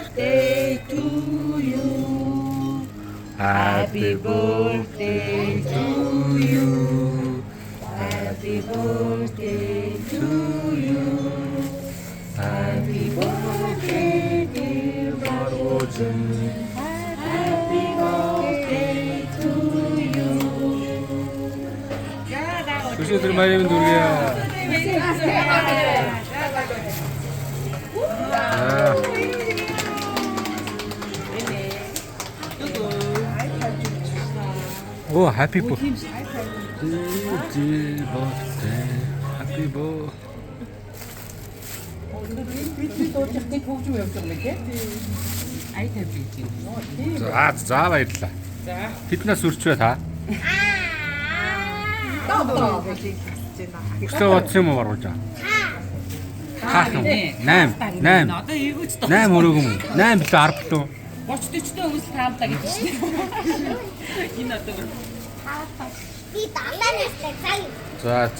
birthday to you. Happy birthday to you. Happy birthday to you. Happy birthday, dear Barojan. Happy birthday to you. Слушай, тримаем другие. О, happy birthday. Happy birthday. За баярлалаа. Тэднээс үрчвэ та. Өглөө утсан юм уу барууж байгаа? Хаах юм. 8. Одоо эвгүй ч 8 өрөөгөн. 8 билүү 10 билүү. 30-40-тэй хүмүүс таамтаа гэж байна. Энэ одоо Би далаа нэстэй цай. За.